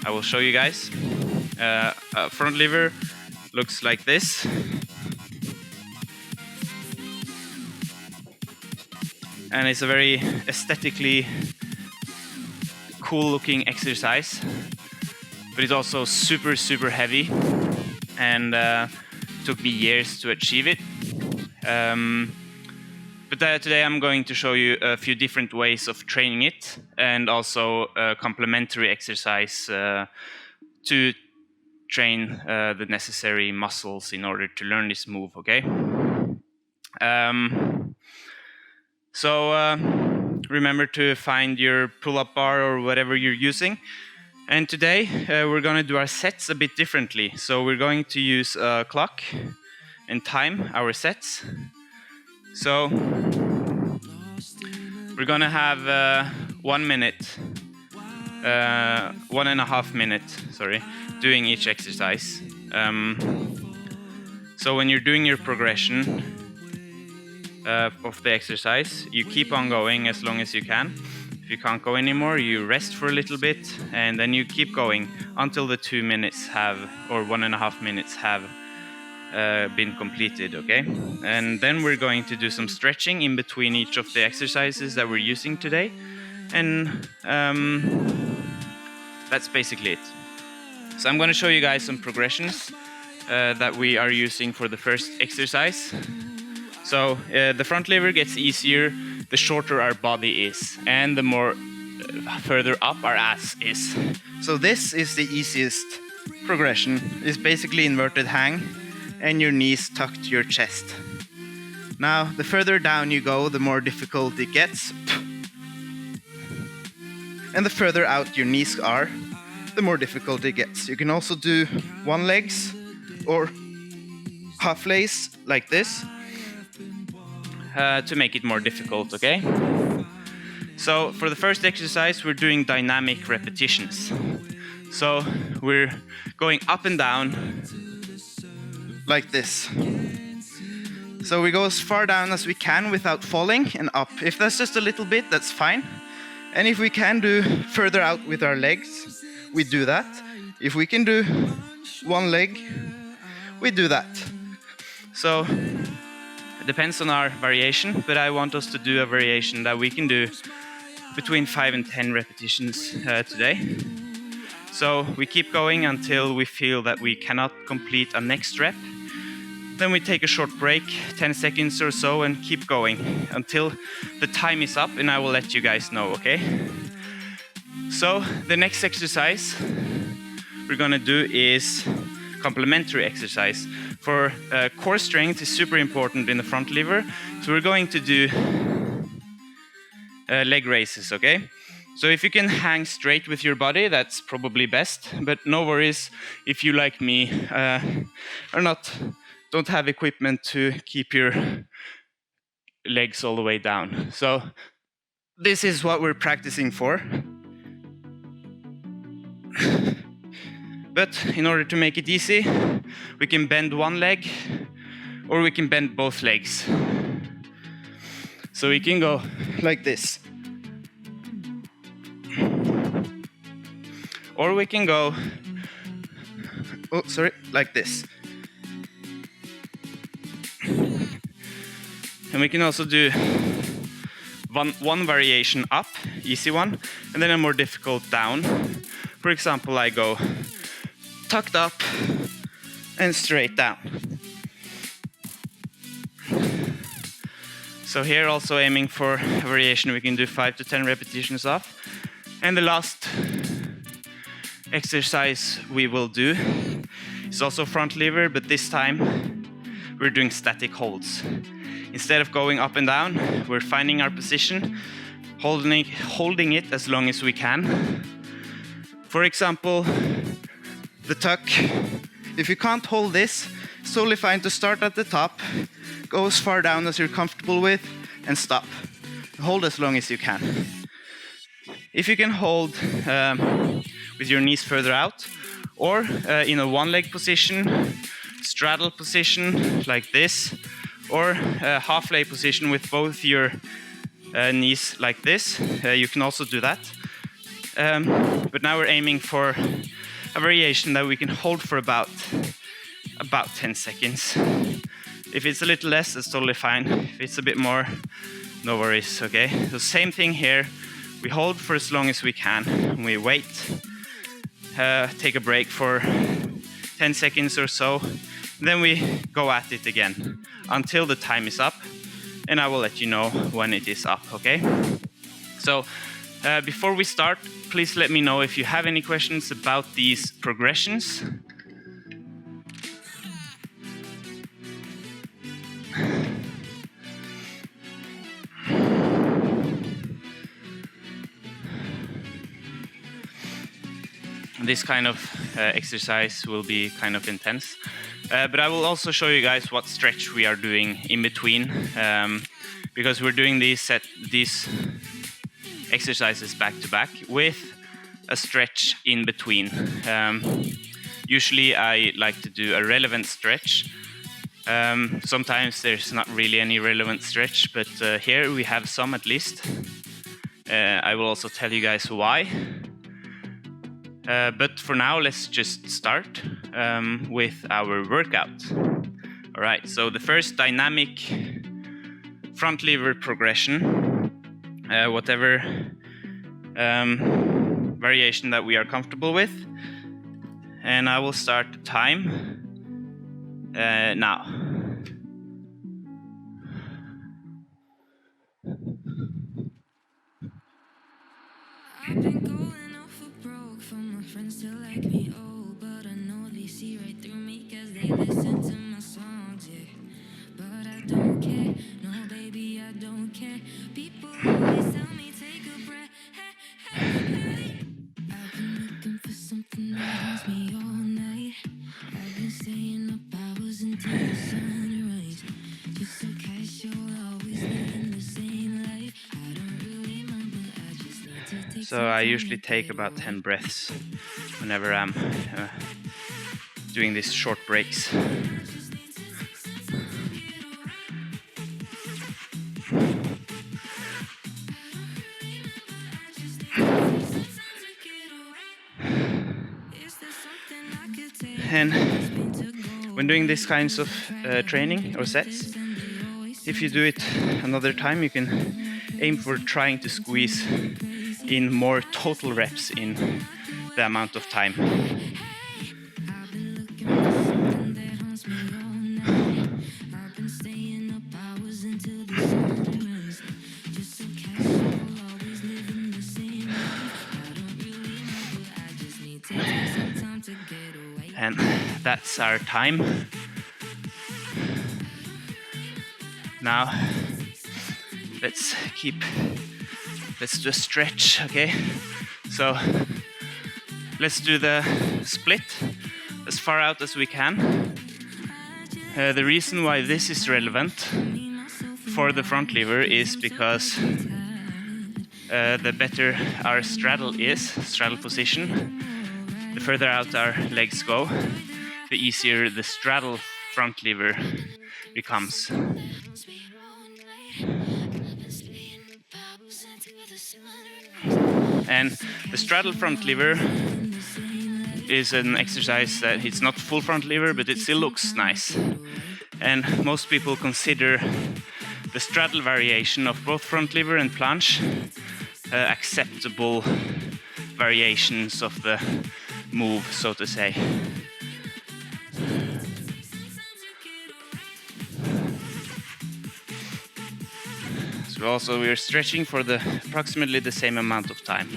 I will show you guys. Front lever looks like this. And it's a very aesthetically cool looking exercise, but it's also super, super heavy, and took me years to achieve it. But today I'm going to show you a few different ways of training it, and also a complementary exercise to train the necessary muscles in order to learn this move, okay? So remember to find your pull-up bar or whatever you're using. And today we're going to do our sets a bit differently. So we're going to use a clock and time our sets. So we're going to have 1 minute, 1.5 minutes, sorry, doing each exercise. So when you're doing your progression of the exercise, you keep on going as long as you can. If you can't go anymore, you rest for a little bit, and then you keep going until the 2 minutes have, or 1.5 minutes have been completed, okay? And then we're going to do some stretching in between each of the exercises that we're using today, and that's basically it. So I'm going to show you guys some progressions that we are using for the first exercise. So the front lever gets easier the shorter our body is, and the more further up our ass is. So this is the easiest progression. It's basically inverted hang, and your knees tucked to your chest. Now, the further down you go, the more difficult it gets. And the further out your knees are, the more difficult it gets. You can also do one legs or half legs like this to make it more difficult, okay? So for the first exercise, we're doing dynamic repetitions. So we're going up and down like this. So we go as far down as we can without falling, and up. If that's just a little bit, that's fine. And if we can do further out with our legs, we do that. If we can do one leg, we do that. So it depends on our variation, but I want us to do a variation that we can do between 5 and 10 repetitions today. So we keep going until we feel that we cannot complete a next rep. Then we take a short break, 10 seconds or so, and keep going until the time is up, and I will let you guys know, okay? So the next exercise we're gonna do is complementary exercise. For core strength is super important in the front lever, so we're going to do leg raises, okay? So if you can hang straight with your body, that's probably best, but no worries if you, like me, don't have equipment to keep your legs all the way down. So this is what we're practicing for. But in order to make it easy, we can bend one leg, or we can bend both legs. So we can go like this. Or we can go, like this. And we can also do one variation up, easy one, and then a more difficult down. For example, I go tucked up and straight down. So here also aiming for a variation we can do 5 to 10 repetitions of. And the last exercise we will do is also front lever, but this time we're doing static holds. Instead of going up and down, we're finding our position, holding it as long as we can. For example, the tuck. If you can't hold this, it's totally fine to start at the top, go as far down as you're comfortable with, and stop. Hold as long as you can. If you can hold with your knees further out, or in a one-leg position, straddle position like this, or a half-leg position with both your knees like this, you can also do that. But now we're aiming for a variation that we can hold for about 10 seconds. If it's a little less, it's totally fine. If it's a bit more, no worries, okay? So same thing here. We hold for as long as we can. We wait, take a break for 10 seconds or so. Then we go at it again until the time is up. And I will let you know when it is up, okay? So before we start, please let me know if you have any questions about these progressions. This kind of exercise will be kind of intense, but I will also show you guys what stretch we are doing in between, because we're doing these exercises back to back with a stretch in between. Usually I like to do a relevant stretch. Sometimes there's not really any relevant stretch, but here we have some at least. I will also tell you guys why. But for now, let's just start with our workout. All right, so the first dynamic front lever progression, whatever variation that we are comfortable with. And I will start the time now. I've been going off for broke for my friends to like me, oh, but I know they see right through me cause they listen to my songs, yeah. But I don't care, no baby, I don't care. People always tell me take a breath, hey. I've been looking for something that has me all night. I've been staying up hours until the sunrise. Just so casual, always living the same life. I don't really mind, but I just need to take. So I usually take about 10 breaths whenever I'm doing these short breaks. And when doing these kinds of training or sets, if you do it another time, you can aim for trying to squeeze in more total reps in the amount of time. And that's our time. Now, let's do a stretch, okay? So, let's do the split as far out as we can. The reason why this is relevant for the front lever is because the better our straddle position, the further out our legs go, the easier the straddle front lever becomes. And the straddle front lever is an exercise that it's not full front lever, but it still looks nice. And most people consider the straddle variation of both front lever and planche acceptable variations of the move, so to say. So we're stretching for approximately the same amount of time.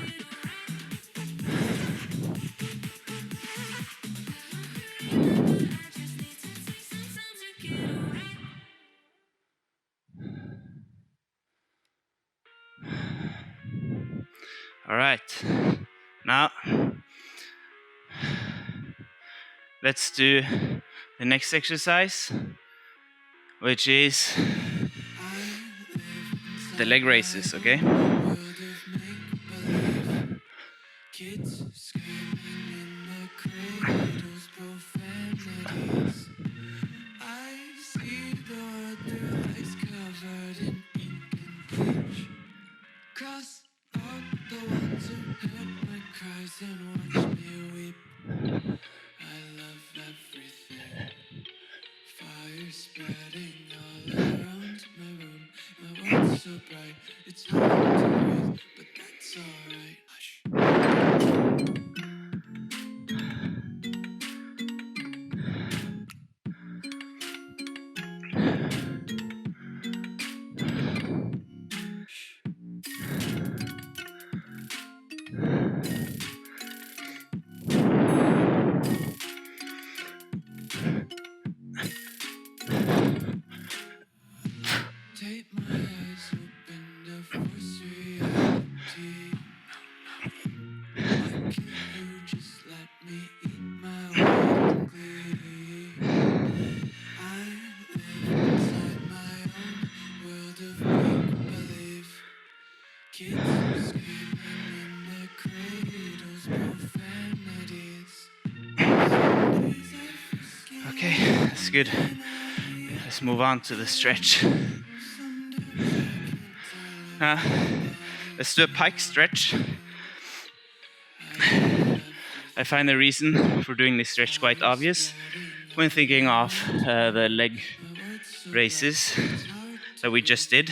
All right, now let's do the next exercise, which is the leg raises, okay? Okay, that's good. Let's move on to the stretch. Let's do a pike stretch. I find the reason for doing this stretch quite obvious when thinking of the leg raises that we just did.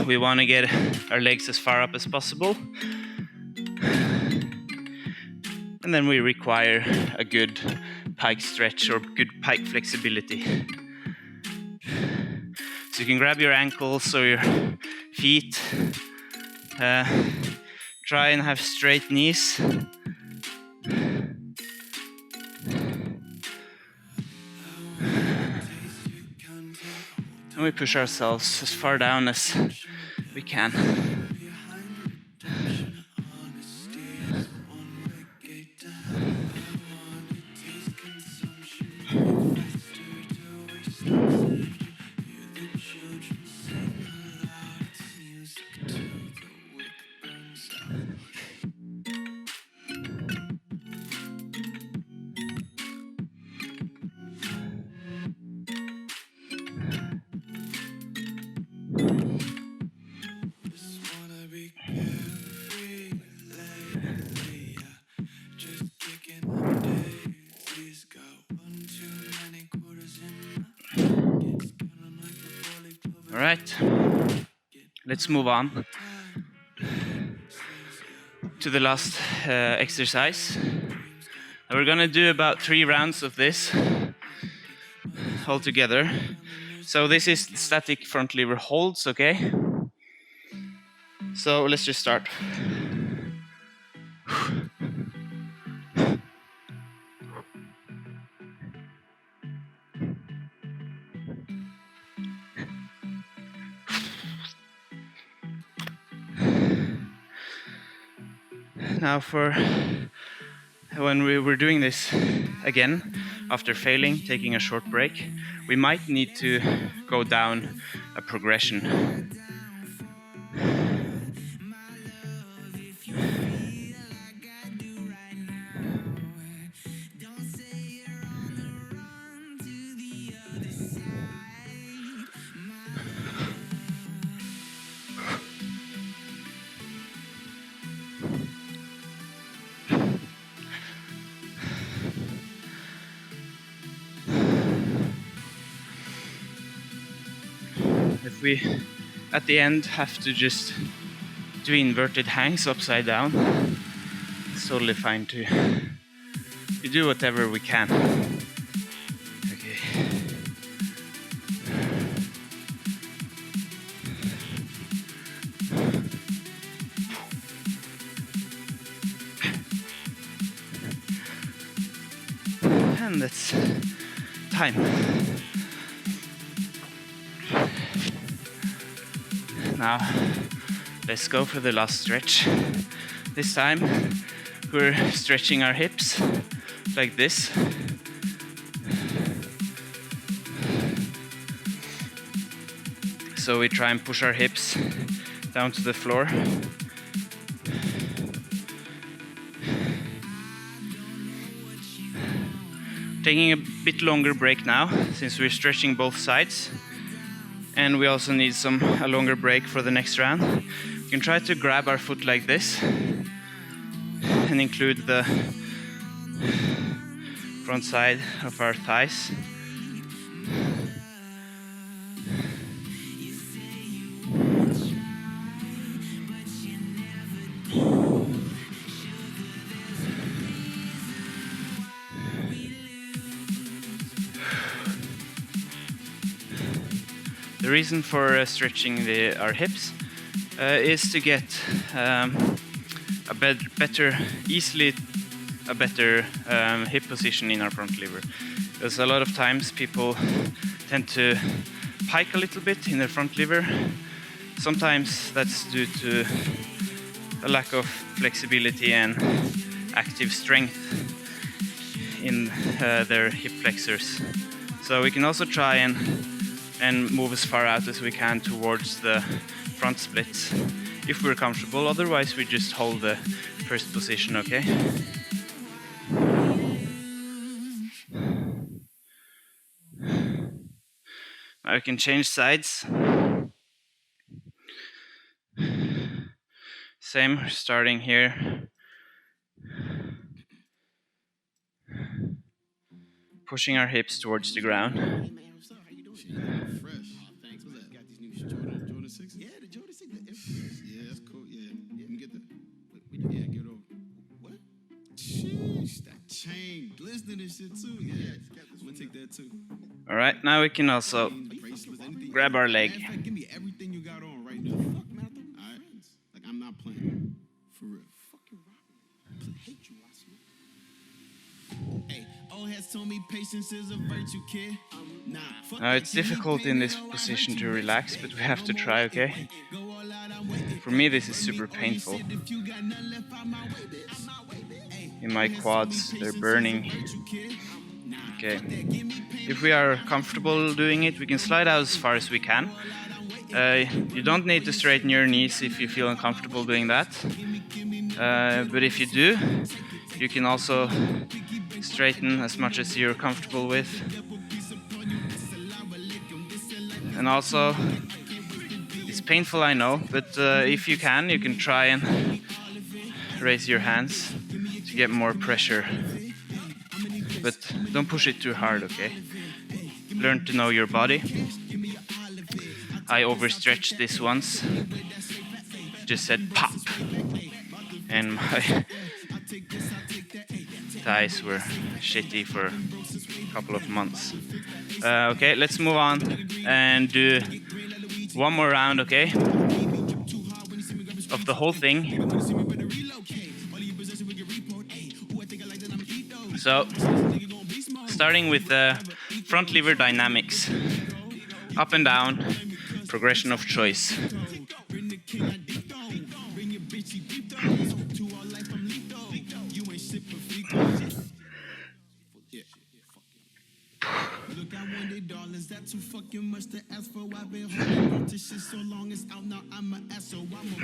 We want to get our legs as far up as possible, and then we require a good pike stretch or good pike flexibility. So you can grab your ankles or your feet, try and have straight knees. And we push ourselves as far down as we can. All right, let's move on to the last exercise. We're gonna do about 3 rounds of this all together. So this is static front lever holds, okay? So let's just start. Now for when we were doing this again, after failing, taking a short break, we might need to go down a progression. If we, at the end, have to just do inverted hangs upside down, it's totally fine to do whatever we can. Okay. And that's time. Now, let's go for the last stretch. This time, we're stretching our hips like this. So we try and push our hips down to the floor. Taking a bit longer break now, since we're stretching both sides. And we also need a longer break for the next round. We can try to grab our foot like this and include the front side of our thighs. The reason for stretching our hips is to get a better hip position in our front lever. Because a lot of times people tend to pike a little bit in their front lever. Sometimes that's due to a lack of flexibility and active strength in their hip flexors. So we can also try and move as far out as we can towards the front splits if we're comfortable. Otherwise, we just hold the first position, okay? Now we can change sides. Same, starting here. Pushing our hips towards the ground. All right, now we can also grab our leg. Now it's difficult in this position to relax, but we have to try, okay? For me, this is super painful. In my quads, they're burning. Okay. If we are comfortable doing it, we can slide out as far as we can. You don't need to straighten your knees if you feel uncomfortable doing that. But if you do, you can also straighten as much as you're comfortable with. And also, it's painful, I know, but if you can try and raise your hands to get more pressure. But don't push it too hard, okay? Learn to know your body. I overstretched this once. Just said pop. And my thighs were shitty for a couple of months. Okay, let's move on and do one more round, okay? Of the whole thing. So, starting with the front lever dynamics. Up and down, progression of choice. Too fucking much to ask for. I've been holding on to shit so long it's out now. I'm an asshole. I'm a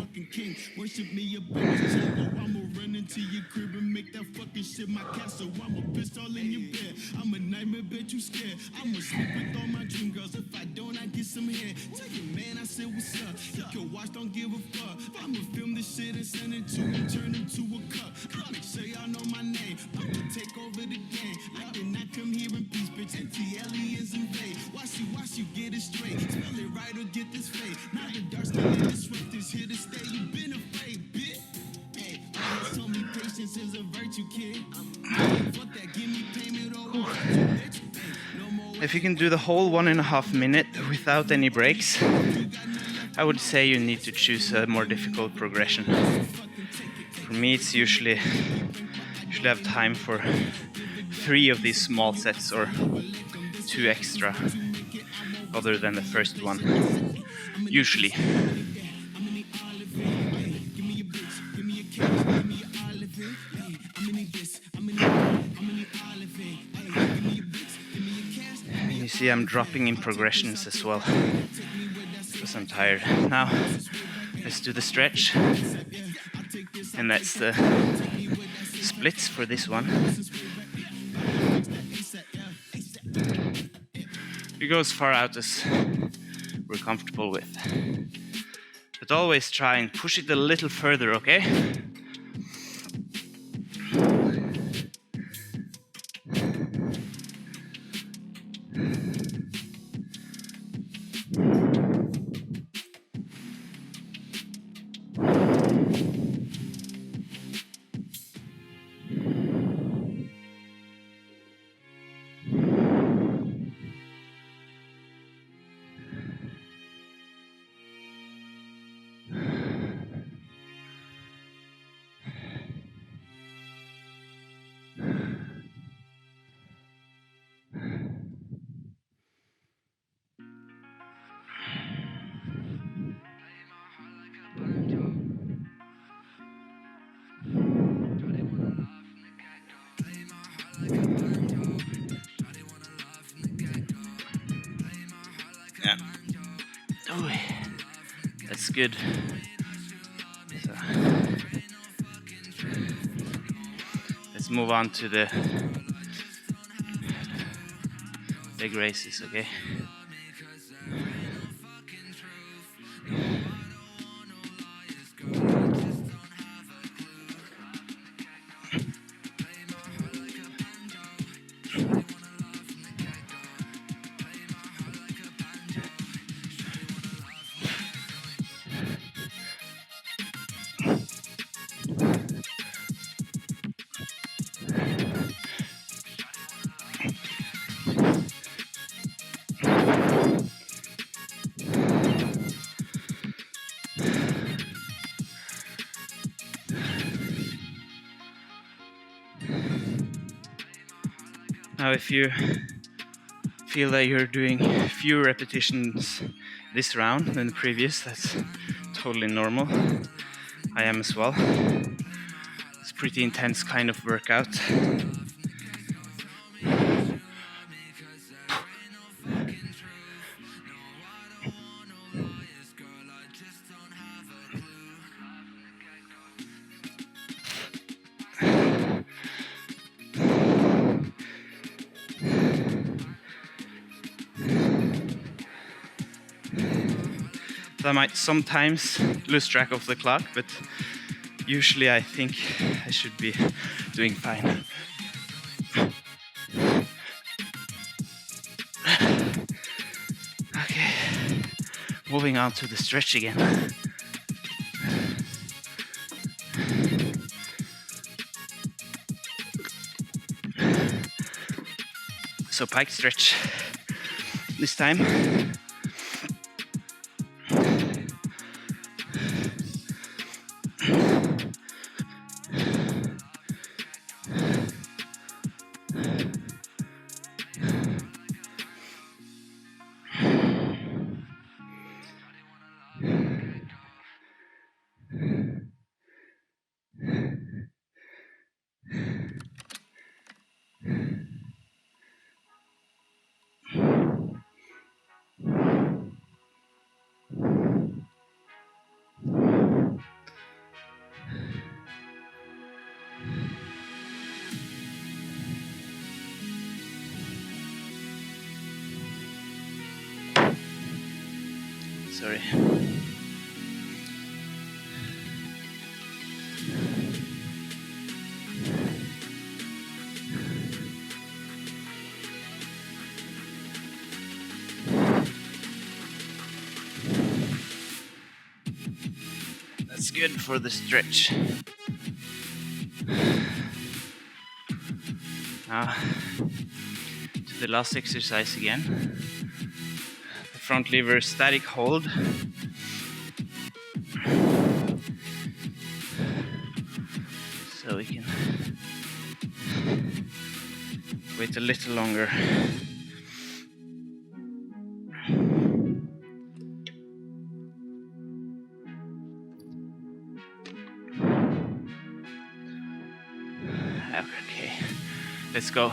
fucking king. Worship me a bitch. I'ma run into your crib and make that fucking shit my castle. I'm a bitch all in your bed. I'm a nightmare, bitch, you scared. I'ma sleep with all my dream girls. If I don't, I get some hair. Tell your man I said what's up. Take your watch, don't give a fuck. I'ma film this shit and send it to him, turn him to a cup. Make sure y'all know my name. I'ma take over the game. I did not come here in peace, bitch. Anti-aliens and Watch you get it straight. Spell it right or get this fake. Now the dark still in the sweat is here to stay. You been afraid, bitch. Hey, always told me patience is a virtue, kid. Fuck that, give me payment or bitch. If you can do the whole 1.5 minutes without any breaks, I would say you need to choose a more difficult progression. For me, it's usually have time for 3 of these small sets or 2 extra, other than the first one, usually. You see I'm dropping in progressions as well, because I'm tired. Now, let's do the stretch, and that's the splits for this one. We go as far out as we're comfortable with. But always try and push it a little further, okay? That's good. So, let's move on to the leg raises, okay? Now if you feel that you're doing fewer repetitions this round than the previous, that's totally normal. I am as well. It's a pretty intense kind of workout. I might sometimes lose track of the clock, but usually I think I should be doing fine. Okay, moving on to the stretch again. So pike stretch this time. Sorry. That's good for the stretch. Now, to the last exercise again. The front lever static hold. So we can wait a little longer. Okay, let's go.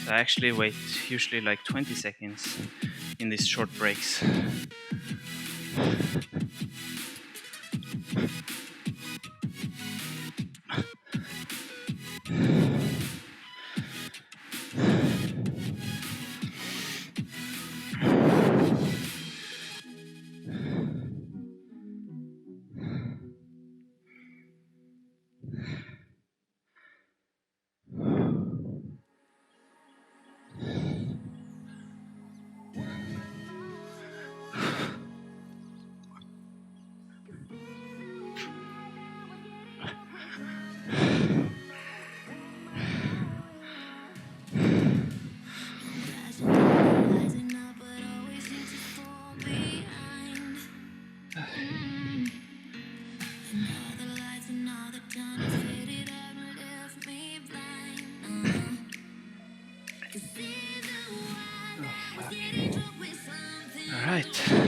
I actually wait usually like 20 seconds in these short breaks.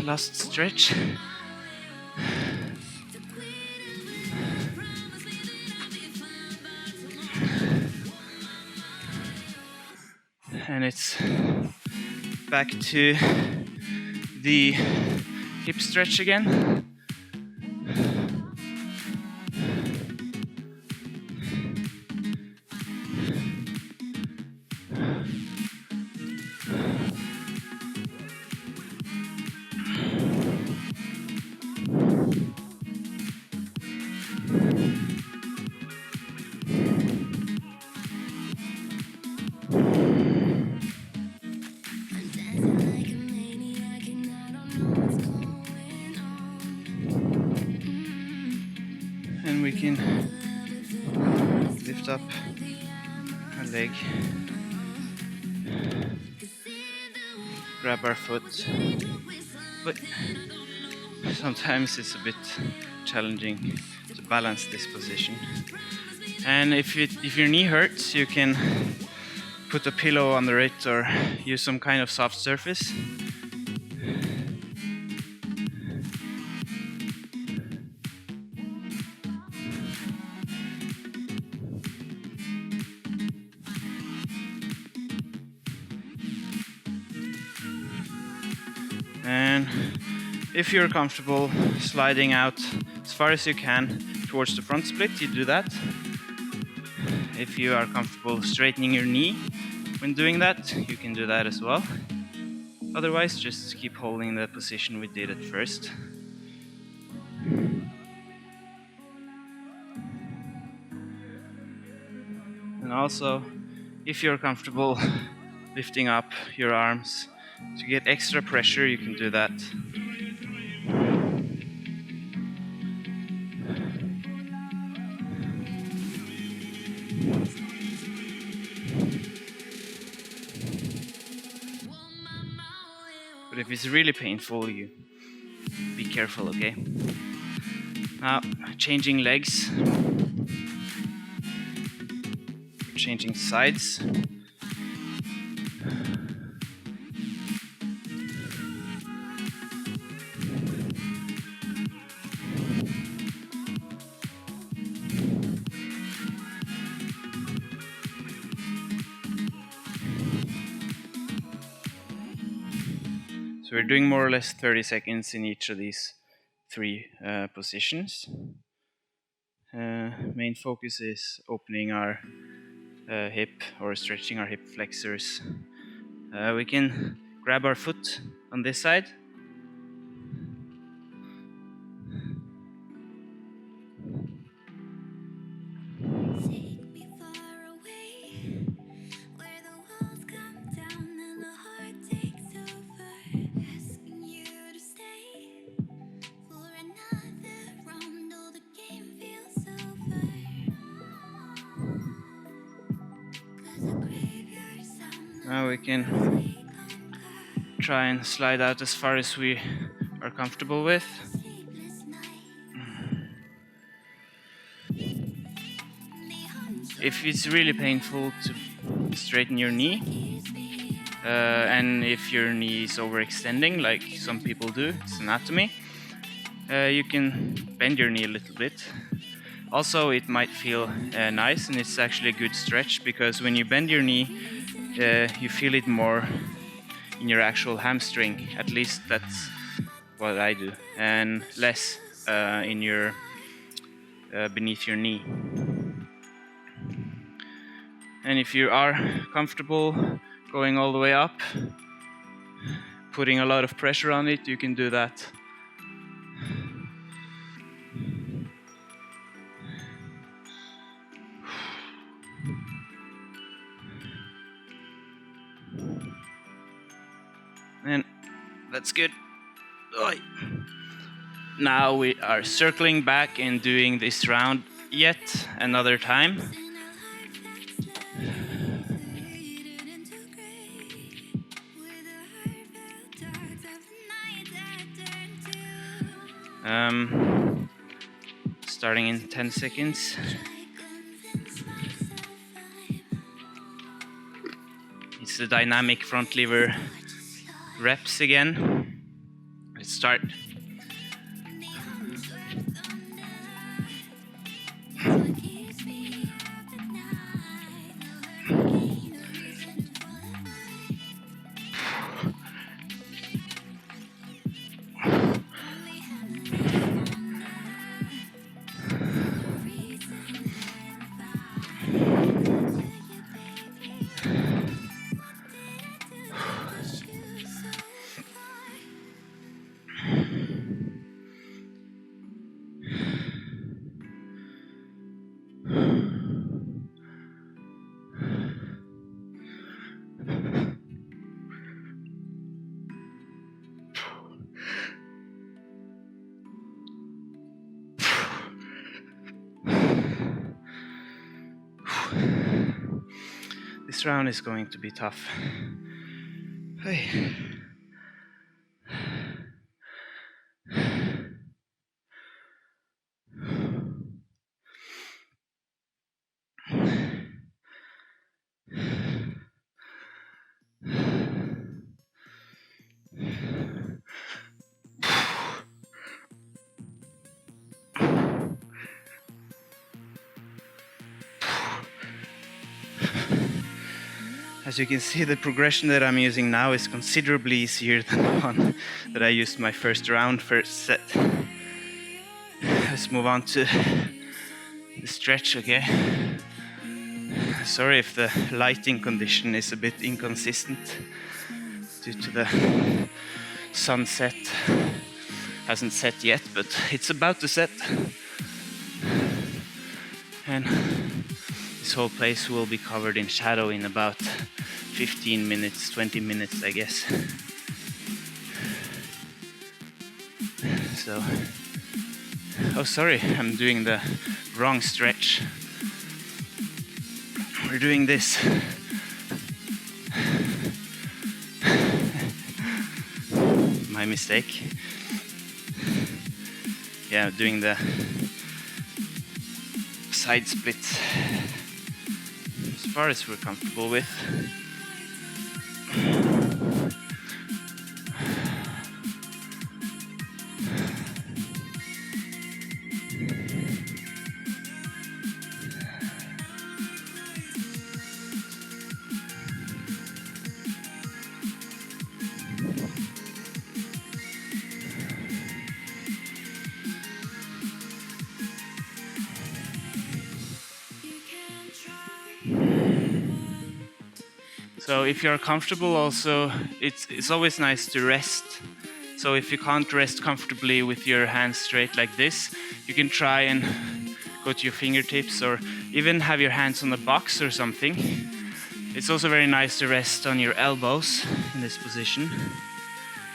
last stretch. And it's back to the hip stretch again. And we can lift up our leg, grab our foot, but sometimes it's a bit challenging to balance this position. And if your knee hurts, you can put a pillow under it or use some kind of soft surface. And if you're comfortable sliding out as far as you can towards the front split, you do that. If you are comfortable straightening your knee when doing that, you can do that as well. Otherwise, just keep holding the position we did at first. And also, if you're comfortable lifting up your arms to get extra pressure, you can do that. But if it's really painful, you be careful, okay? Now, changing legs, changing sides. So we're doing more or less 30 seconds in each of these three positions. Main focus is opening our hip or stretching our hip flexors. We can grab our foot on this side. Now we can try and slide out as far as we are comfortable with. If it's really painful to straighten your knee, and if your knee is overextending, like some people do, it's anatomy, you can bend your knee a little bit. Also, it might feel nice, and it's actually a good stretch, because when you bend your knee, you feel it more in your actual hamstring. At least that's what I do, and less in your beneath your knee. And if you are comfortable going all the way up, putting a lot of pressure on it, you can do that. And that's good. Oi. Now we are circling back and doing this round yet another time. Starting in 10 seconds. It's the dynamic front lever reps again. Let's start. This round is going to be tough. Hey. As you can see, the progression that I'm using now is considerably easier than the one that I used my first set. Let's move on to the stretch, okay? Sorry if the lighting condition is a bit inconsistent due to the sunset. Hasn't set yet, but it's about to set. And this whole place will be covered in shadow in about 15 minutes, 20 minutes, I guess. So, oh sorry, I'm doing the wrong stretch. We're doing this. My mistake. Yeah, doing the side splits as far as we're comfortable with. So if you're comfortable also, it's always nice to rest. So if you can't rest comfortably with your hands straight like this, you can try and go to your fingertips or even have your hands on a box or something. It's also very nice to rest on your elbows in this position.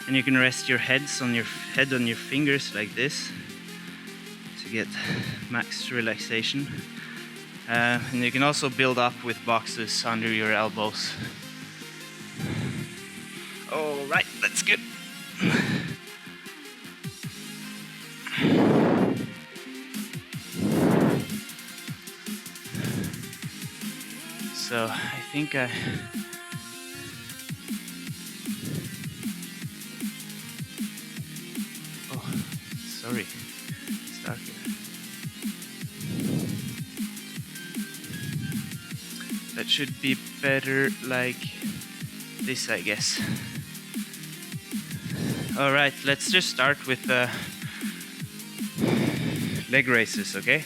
And you can rest your head on your fingers like this to get max relaxation. And you can also build up with boxes under your elbows. All right, that's good. So I think oh, sorry, it's dark here. That should be better like this, I guess. All right, let's just start with leg raises, okay?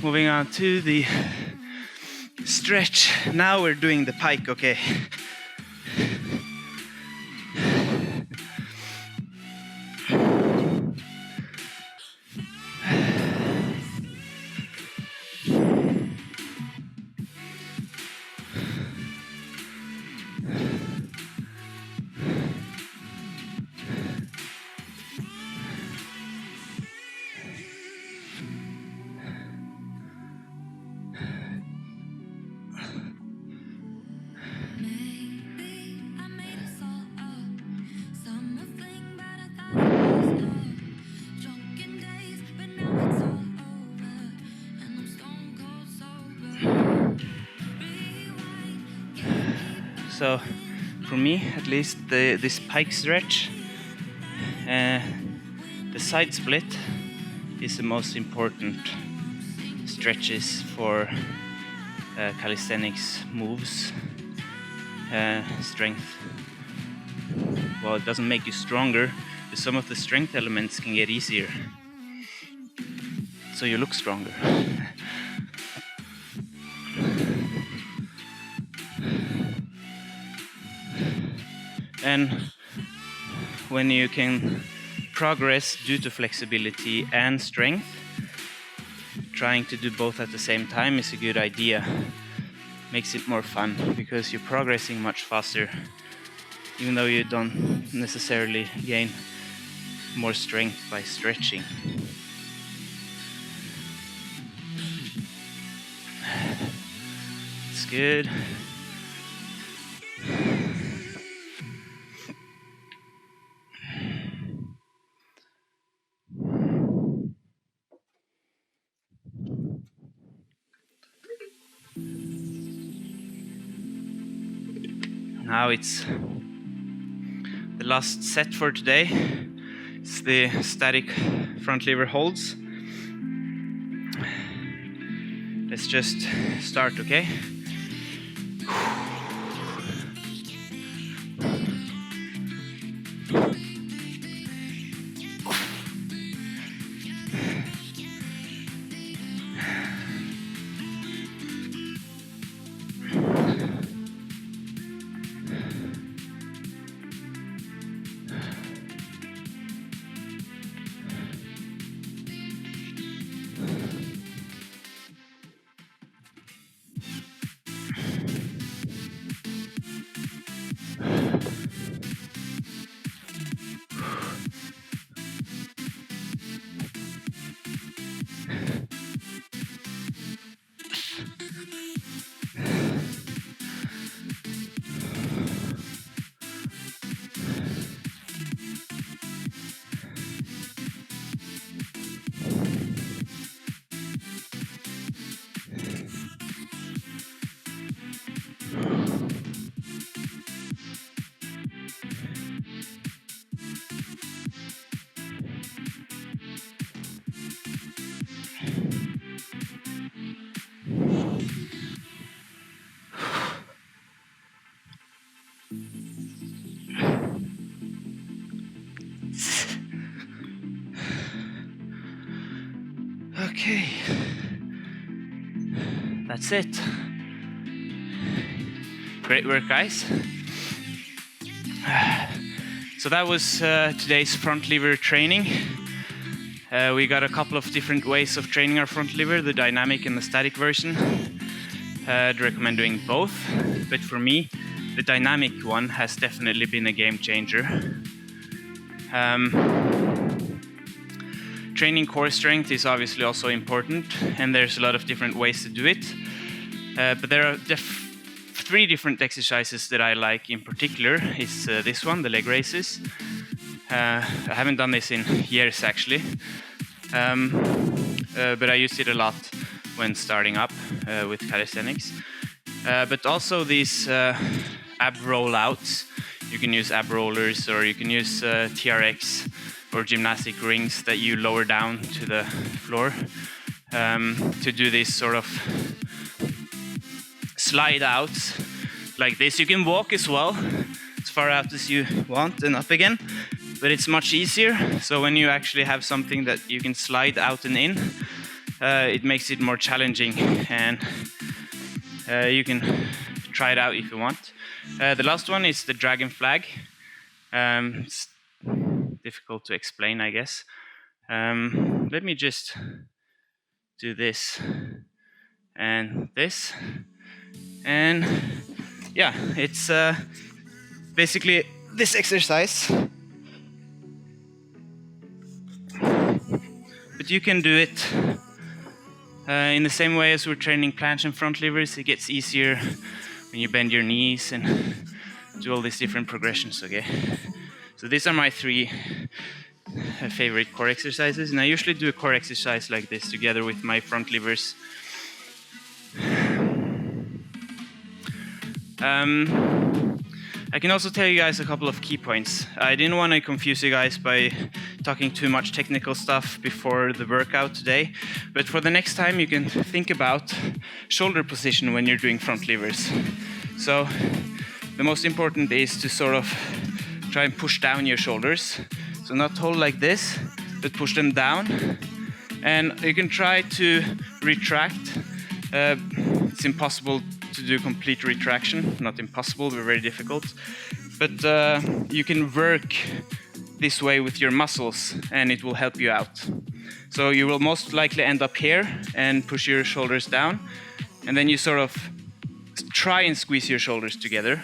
moving on to the stretch. Now we're doing the pike, okay? So, for me, at least, this pike stretch, the side split is the most important stretches for calisthenics moves, strength. Well, it doesn't make you stronger, but some of the strength elements can get easier, so you look stronger. And when you can progress due to flexibility and strength, trying to do both at the same time is a good idea. Makes it more fun because you're progressing much faster, even though you don't necessarily gain more strength by stretching. It's good. Now it's the last set for today. It's the static front lever holds. Let's just start, okay? Okay, that's it. Great work, guys. So that was today's front lever training. We got a couple of different ways of training our front lever, the dynamic and the static version. I'd recommend doing both, but for me, the dynamic one has definitely been a game changer. Training core strength is obviously also important, and there's a lot of different ways to do it. But there are three different exercises that I like in particular. It's this one, the leg raises. I haven't done this in years actually, but I used it a lot when starting up with calisthenics. But also these ab rollouts. You can use ab rollers, or you can use TRX or gymnastic rings that you lower down to the floor to do this sort of slide outs like this. You can walk as well, as far out as you want and up again, but it's much easier. So when you actually have something that you can slide out and in, it makes it more challenging, and you can try it out if you want. The last one is the dragon flag. It's difficult to explain, I guess. Let me just do this and this, and yeah, it's basically this exercise, but you can do it in the same way as we're training planche and front levers. It gets easier when you bend your knees and do all these different progressions, okay? So these are my 3 favorite core exercises, and I usually do a core exercise like this together with my front levers. I can also tell you guys a couple of key points. I didn't want to confuse you guys by talking too much technical stuff before the workout today, but for the next time you can think about shoulder position when you're doing front levers. So the most important is to sort of try and push down your shoulders. So not hold like this, but push them down. And you can try to retract. It's impossible to do complete retraction. Not impossible, but very difficult. But you can work this way with your muscles, and it will help you out. So you will most likely end up here and push your shoulders down. And then you sort of try and squeeze your shoulders together.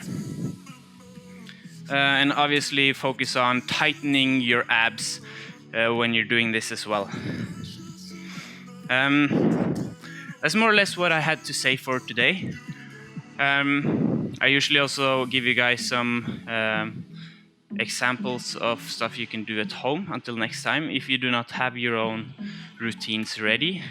And obviously focus on tightening your abs when you're doing this as well. That's more or less what I had to say for today. I usually also give you guys some examples of stuff you can do at home until next time, if you do not have your own routines ready.